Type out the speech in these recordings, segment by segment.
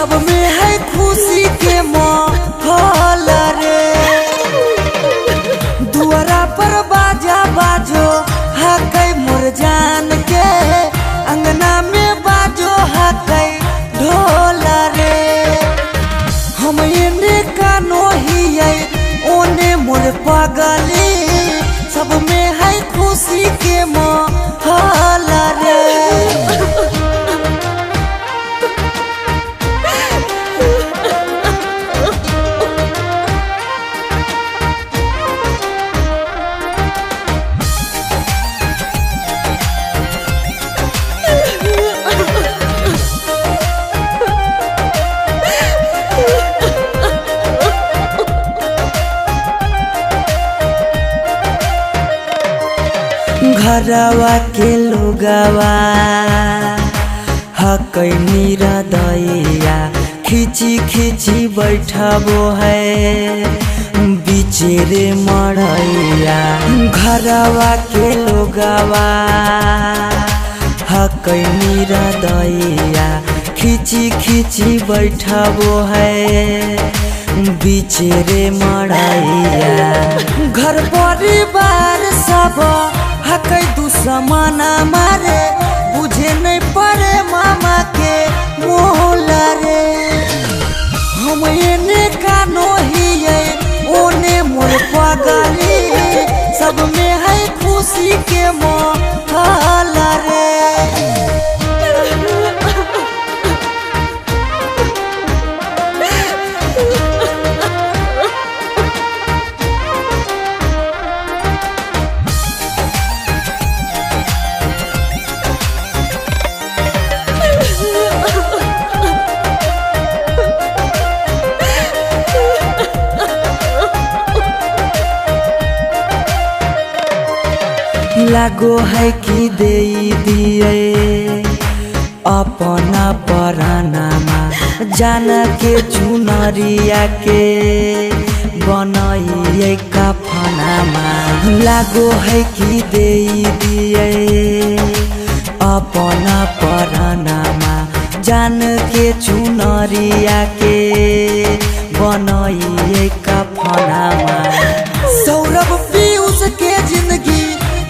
सब में है खुशी के माहौल रे। दुआरा पर बाजा बाजो हकै मोर जान के, अंगना में बाजो हकै ढोल रे। हम एने कानो हियै ओने मोर पगली, सब में है खुशी के माहौल रे। घरवा के लोगवा हकै निरदैया, खिची खिची बैठबो है बीचे रे मड़ैया। घरवा के लोगवा हकै निरदैया, खिची खिची बैठबो है बीचे रे मड़ैया। घर परिवार सब हकै दुश्मन मारे, बुझे नहीं पड़े मामा के मोहल रे। हम एने कानो हियै ओने मोर पगली, सब में है खुशी के माहौल रे। लागो है कि दे दिए अपना परानामा, जान के चुनरिया के बनाइए कफनामा। लागो है कि दे दिए अपना परानामा, जान के चुनरिया के बनाइए कफनामा। सौरभ पीयूष के जिंदगी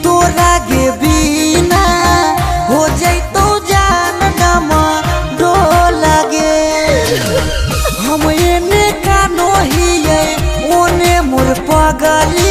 तोरा गे बिना हो जैतो जान डमा डोल गे। हम एने कानो हियै ओने मोर पगली,